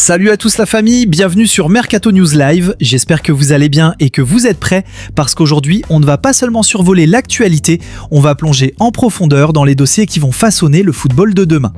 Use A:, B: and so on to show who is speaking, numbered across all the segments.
A: Salut à tous la famille, bienvenue sur Mercato News Live, j'espère que vous allez bien et que vous êtes prêts parce qu'aujourd'hui on ne va pas seulement survoler l'actualité, on va plonger en profondeur dans les dossiers qui vont façonner le football de demain.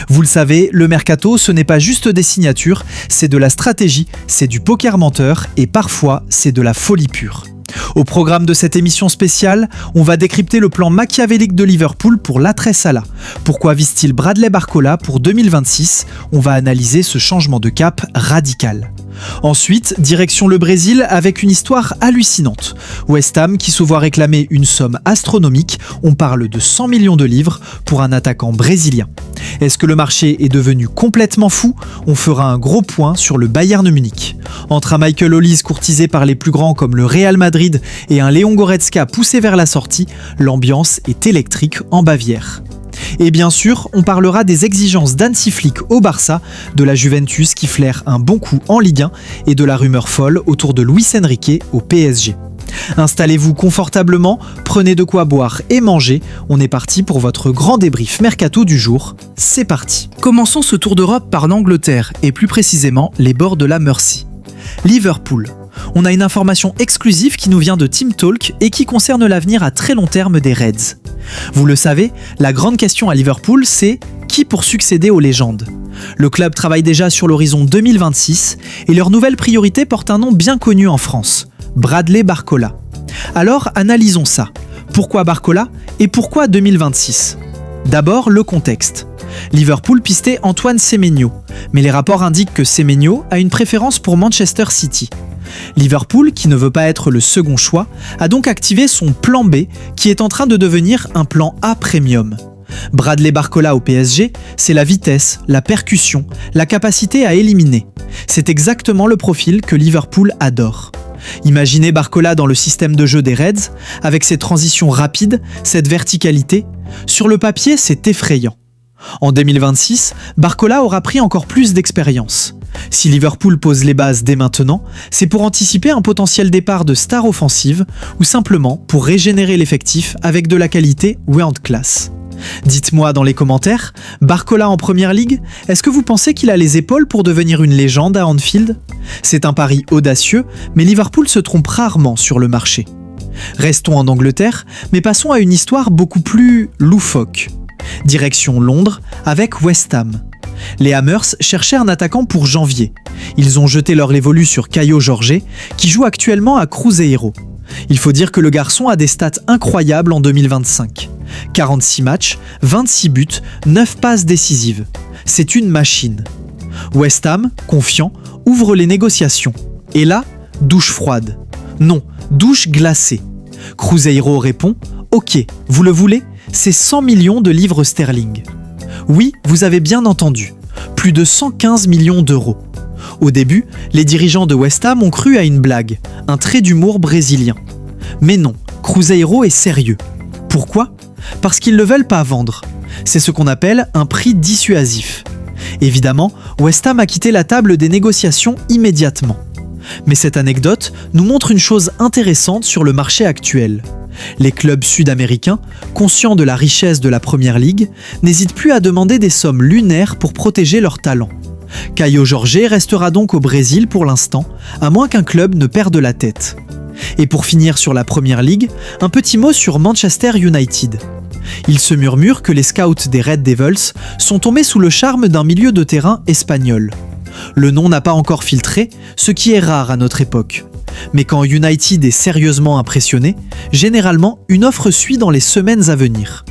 A: Vous le savez, le Mercato ce n'est pas juste des signatures, c'est de la stratégie, c'est du poker menteur et parfois c'est de la folie pure. Au programme de cette émission spéciale, on va décrypter le plan machiavélique de Liverpool pour l'attrait Salah. Pourquoi vise-t-il Bradley Barcola pour 2026 ? On va analyser ce changement de cap radical. Ensuite, direction le Brésil avec une histoire hallucinante. West Ham qui se voit réclamer une somme astronomique, on parle de 100 millions de livres pour un attaquant brésilien. Est-ce que le marché est devenu complètement fou ? On fera un gros point sur le Bayern Munich. Entre un Michael Olise courtisé par les plus grands comme le Real Madrid et un Léon Goretzka poussé vers la sortie, l'ambiance est électrique en Bavière. Et bien sûr, on parlera des exigences d'Hansi Flick au Barça, de la Juventus qui flaire un bon coup en Ligue 1 et de la rumeur folle autour de Luis Enrique au PSG. Installez-vous confortablement, prenez de quoi boire et manger, on est parti pour votre grand débrief Mercato du jour, c'est parti. Commençons ce tour d'Europe par l'Angleterre et plus précisément les bords de la Mersey. Liverpool. On a une information exclusive qui nous vient de Team Talk et qui concerne l'avenir à très long terme des Reds. Vous le savez, la grande question à Liverpool, c'est qui pour succéder aux légendes ? Le club travaille déjà sur l'horizon 2026 et leur nouvelle priorité porte un nom bien connu en France, Bradley Barcola. Alors analysons ça. Pourquoi Barcola et pourquoi 2026 ? D'abord le contexte. Liverpool pistait Antoine Semenyo, mais les rapports indiquent que Semenyo a une préférence pour Manchester City. Liverpool, qui ne veut pas être le second choix, a donc activé son plan B qui est en train de devenir un plan A premium. Bradley Barcola au PSG, c'est la vitesse, la percussion, la capacité à éliminer. C'est exactement le profil que Liverpool adore. Imaginez Barcola dans le système de jeu des Reds, avec ses transitions rapides, cette verticalité. Sur le papier, c'est effrayant. En 2026, Barcola aura pris encore plus d'expérience. Si Liverpool pose les bases dès maintenant, c'est pour anticiper un potentiel départ de stars offensives ou simplement pour régénérer l'effectif avec de la qualité world class. Dites-moi dans les commentaires, Barcola en Première Ligue, est-ce que vous pensez qu'il a les épaules pour devenir une légende à Anfield ? C'est un pari audacieux, mais Liverpool se trompe rarement sur le marché. Restons en Angleterre, mais passons à une histoire beaucoup plus loufoque. Direction Londres avec West Ham. Les Hammers cherchaient un attaquant pour janvier. Ils ont jeté leur lévolu sur Caio Jorge, qui joue actuellement à Cruzeiro. Il faut dire que le garçon a des stats incroyables en 2025. 46 matchs, 26 buts, 9 passes décisives. C'est une machine. West Ham, confiant, ouvre les négociations. Et là, douche froide. Non, douche glacée. Cruzeiro répond « Ok, vous le voulez ? C'est 100 millions de livres sterling. » Oui, vous avez bien entendu. Plus de 115 millions d'euros. Au début, les dirigeants de West Ham ont cru à une blague, un trait d'humour brésilien. Mais non, Cruzeiro est sérieux. Pourquoi ? Parce qu'ils ne veulent pas vendre. C'est ce qu'on appelle un prix dissuasif. Évidemment, West Ham a quitté la table des négociations immédiatement. Mais cette anecdote nous montre une chose intéressante sur le marché actuel. Les clubs sud-américains, conscients de la richesse de la Première Ligue, n'hésitent plus à demander des sommes lunaires pour protéger leurs talents. Caio Jorge restera donc au Brésil pour l'instant, à moins qu'un club ne perde la tête. Et pour finir sur la Première Ligue, un petit mot sur Manchester United. Il se murmure que les scouts des Red Devils sont tombés sous le charme d'un milieu de terrain espagnol. Le nom n'a pas encore filtré, ce qui est rare à notre époque. Mais quand United est sérieusement impressionné, généralement une offre suit dans les semaines à venir.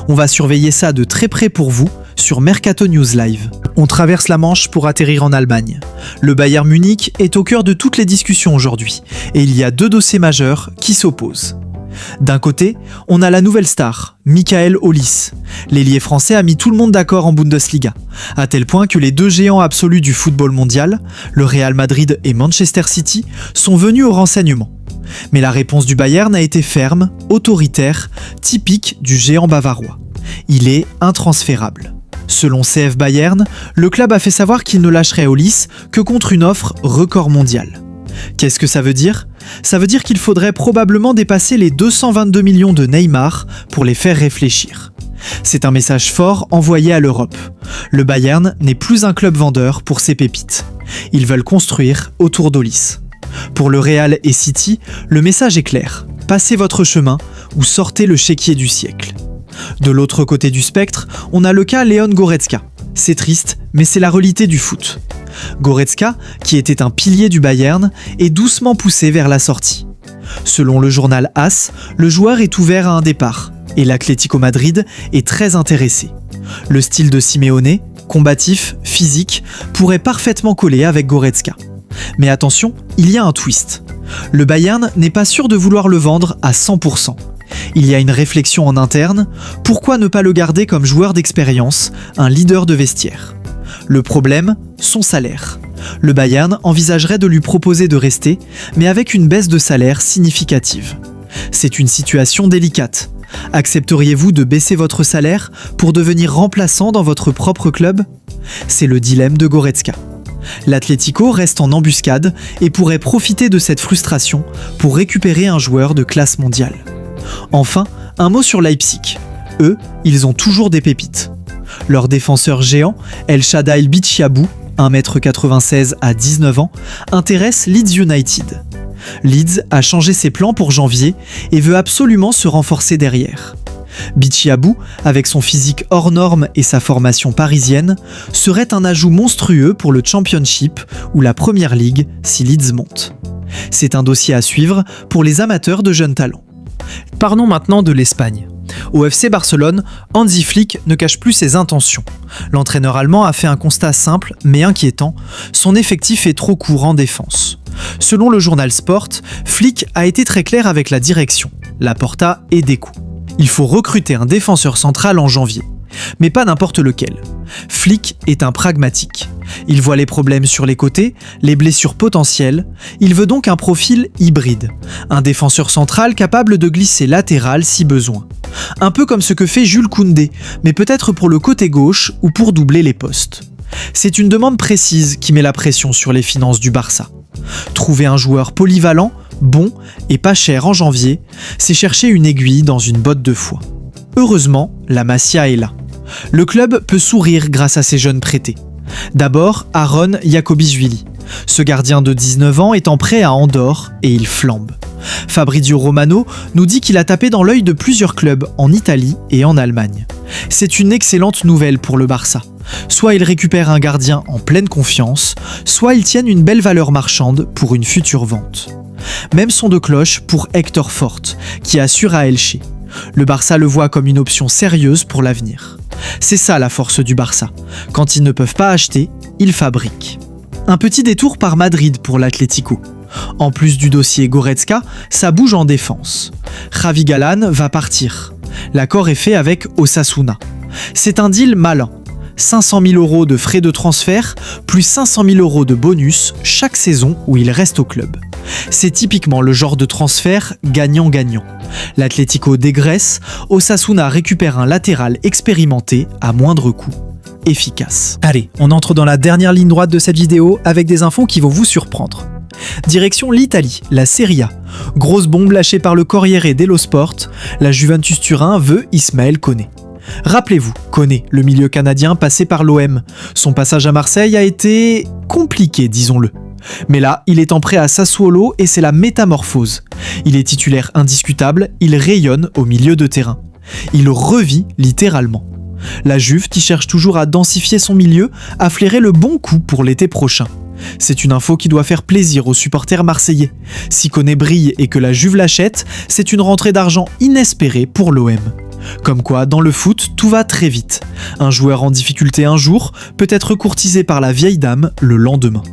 A: On va surveiller ça de très près pour vous sur Mercato News Live. On traverse la Manche pour atterrir en Allemagne. Le Bayern Munich est au cœur de toutes les discussions aujourd'hui et il y a deux dossiers majeurs qui s'opposent. D'un côté, on a la nouvelle star, Michael Olise. L'ailier français a mis tout le monde d'accord en Bundesliga, à tel point que les deux géants absolus du football mondial, le Real Madrid et Manchester City, sont venus au renseignement. Mais la réponse du Bayern a été ferme, autoritaire, typique du géant bavarois. Il est intransférable. Selon CF Bayern, le club a fait savoir qu'il ne lâcherait Olise que contre une offre record mondiale. Qu'est-ce que ça veut dire ? Ça veut dire qu'il faudrait probablement dépasser les 222 millions de Neymar pour les faire réfléchir. C'est un message fort envoyé à l'Europe. Le Bayern n'est plus un club vendeur pour ses pépites. Ils veulent construire autour d'Aulis. Pour le Real et City, le message est clair. Passez votre chemin ou sortez le chéquier du siècle. De l'autre côté du spectre, on a le cas Leon Goretzka. C'est triste, mais c'est la réalité du foot. Goretzka, qui était un pilier du Bayern, est doucement poussé vers la sortie. Selon le journal AS, le joueur est ouvert à un départ, et l'Atlético Madrid est très intéressé. Le style de Simeone, combatif, physique, pourrait parfaitement coller avec Goretzka. Mais attention, il y a un twist. Le Bayern n'est pas sûr de vouloir le vendre à 100%. Il y a une réflexion en interne, pourquoi ne pas le garder comme joueur d'expérience, un leader de vestiaire ? Le problème, son salaire. Le Bayern envisagerait de lui proposer de rester, mais avec une baisse de salaire significative. C'est une situation délicate. Accepteriez-vous de baisser votre salaire pour devenir remplaçant dans votre propre club ? C'est le dilemme de Goretzka. L'Atlético reste en embuscade et pourrait profiter de cette frustration pour récupérer un joueur de classe mondiale. Enfin, un mot sur Leipzig. Eux, ils ont toujours des pépites. Leur défenseur géant, El Shaddai Bichabou, 1m96 à 19 ans, intéresse Leeds United. Leeds a changé ses plans pour janvier et veut absolument se renforcer derrière. Bichabou, avec son physique hors norme et sa formation parisienne, serait un ajout monstrueux pour le Championship ou la Premier League si Leeds monte. C'est un dossier à suivre pour les amateurs de jeunes talents. Parlons maintenant de l'Espagne. Au FC Barcelone, Hansi Flick ne cache plus ses intentions. L'entraîneur allemand a fait un constat simple mais inquiétant, son effectif est trop court en défense. Selon le journal Sport, Flick a été très clair avec la direction, Laporta et Deco. Il faut recruter un défenseur central en janvier, mais pas n'importe lequel. Flick est un pragmatique. Il voit les problèmes sur les côtés, les blessures potentielles. Il veut donc un profil hybride, un défenseur central capable de glisser latéral si besoin. Un peu comme ce que fait Jules Koundé, mais peut-être pour le côté gauche ou pour doubler les postes. C'est une demande précise qui met la pression sur les finances du Barça. Trouver un joueur polyvalent, bon et pas cher en janvier, c'est chercher une aiguille dans une botte de foin. Heureusement, la Masia est là. Le club peut sourire grâce à ses jeunes prêtés. D'abord, Aaron Iacobishvili. Ce gardien de 19 ans est en prêt à Andorre et il flambe. Fabrizio Romano nous dit qu'il a tapé dans l'œil de plusieurs clubs en Italie et en Allemagne. C'est une excellente nouvelle pour le Barça. Soit ils récupèrent un gardien en pleine confiance, soit ils tiennent une belle valeur marchande pour une future vente. Même son de cloche pour Hector Fort, qui assure à Elche. Le Barça le voit comme une option sérieuse pour l'avenir. C'est ça la force du Barça. Quand ils ne peuvent pas acheter, ils fabriquent. Un petit détour par Madrid pour l'Atlético. En plus du dossier Goretzka, ça bouge en défense. Javi Galán va partir. L'accord est fait avec Osasuna. C'est un deal malin. 500 000 € de frais de transfert, plus 500 000 € de bonus chaque saison où il reste au club. C'est typiquement le genre de transfert gagnant-gagnant. L'Atlético dégraisse, Osasuna récupère un latéral expérimenté à moindre coût. Efficace. Allez, on entre dans la dernière ligne droite de cette vidéo avec des infos qui vont vous surprendre. Direction l'Italie, la Serie A. Grosse bombe lâchée par le Corriere dello Sport, la Juventus Turin veut Ismaël Koné. Rappelez-vous, Koné, le milieu canadien passé par l'OM. Son passage à Marseille a été compliqué, disons-le. Mais là, il est en prêt à Sassuolo et c'est la métamorphose. Il est titulaire indiscutable, il rayonne au milieu de terrain. Il revit littéralement. La Juve, qui cherche toujours à densifier son milieu, a flairé le bon coup pour l'été prochain. C'est une info qui doit faire plaisir aux supporters marseillais. Si Koné brille et que la Juve l'achète, c'est une rentrée d'argent inespérée pour l'OM. Comme quoi, dans le foot, tout va très vite. Un joueur en difficulté un jour peut être courtisé par la vieille dame le lendemain.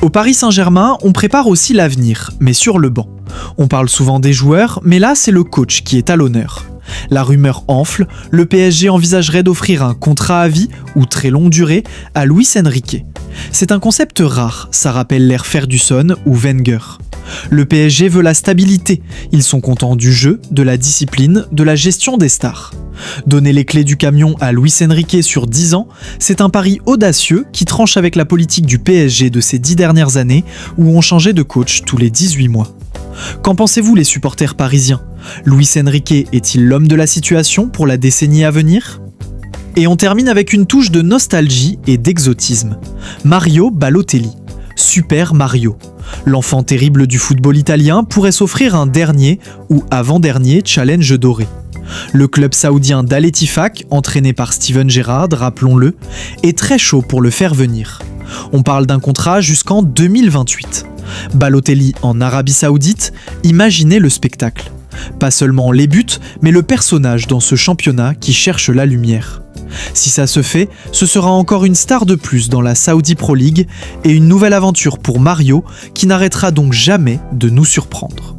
A: Au Paris Saint-Germain, on prépare aussi l'avenir, mais sur le banc. On parle souvent des joueurs, mais là, c'est le coach qui est à l'honneur. La rumeur enfle, le PSG envisagerait d'offrir un contrat à vie ou très longue durée à Luis Enrique. C'est un concept rare, ça rappelle l'ère Ferguson ou Wenger. Le PSG veut la stabilité, ils sont contents du jeu, de la discipline, de la gestion des stars. Donner les clés du camion à Luis Enrique sur 10 ans, c'est un pari audacieux qui tranche avec la politique du PSG de ces 10 dernières années où on changeait de coach tous les 18 mois. Qu'en pensez-vous les supporters parisiens? Luis Enrique est-il l'homme de la situation pour la décennie à venir? Et on termine avec une touche de nostalgie et d'exotisme. Mario Balotelli. Super Mario. L'enfant terrible du football italien pourrait s'offrir un dernier ou avant-dernier challenge doré. Le club saoudien d'Al Ettifaq, entraîné par Steven Gerrard, rappelons-le, est très chaud pour le faire venir. On parle d'un contrat jusqu'en 2028. Balotelli en Arabie Saoudite, imaginez le spectacle. Pas seulement les buts, mais le personnage dans ce championnat qui cherche la lumière. Si ça se fait, ce sera encore une star de plus dans la Saudi Pro League et une nouvelle aventure pour Mario qui n'arrêtera donc jamais de nous surprendre.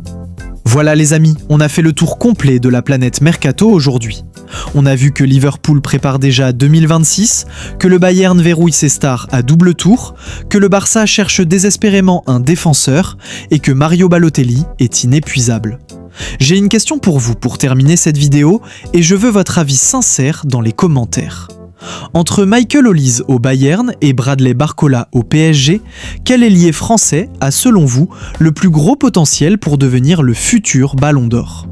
A: Voilà les amis, on a fait le tour complet de la planète Mercato aujourd'hui. On a vu que Liverpool prépare déjà 2026, que le Bayern verrouille ses stars à double tour, que le Barça cherche désespérément un défenseur et que Mario Balotelli est inépuisable. J'ai une question pour vous pour terminer cette vidéo et je veux votre avis sincère dans les commentaires. Entre Michael Olise au Bayern et Bradley Barcola au PSG, quel ailier français a selon vous le plus gros potentiel pour devenir le futur Ballon d'Or?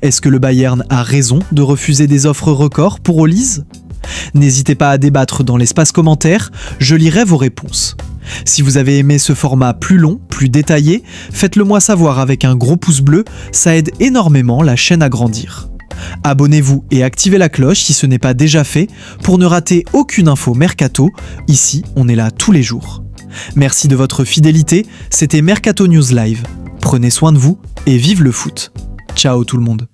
A: Est-ce que le Bayern a raison de refuser des offres records pour Olise? N'hésitez pas à débattre dans l'espace commentaire, je lirai vos réponses. Si vous avez aimé ce format plus long, plus détaillé, faites-le moi savoir avec un gros pouce bleu, ça aide énormément la chaîne à grandir. Abonnez-vous et activez la cloche si ce n'est pas déjà fait pour ne rater aucune info Mercato, ici on est là tous les jours. Merci de votre fidélité, c'était Mercato News Live. Prenez soin de vous et vive le foot. Ciao tout le monde.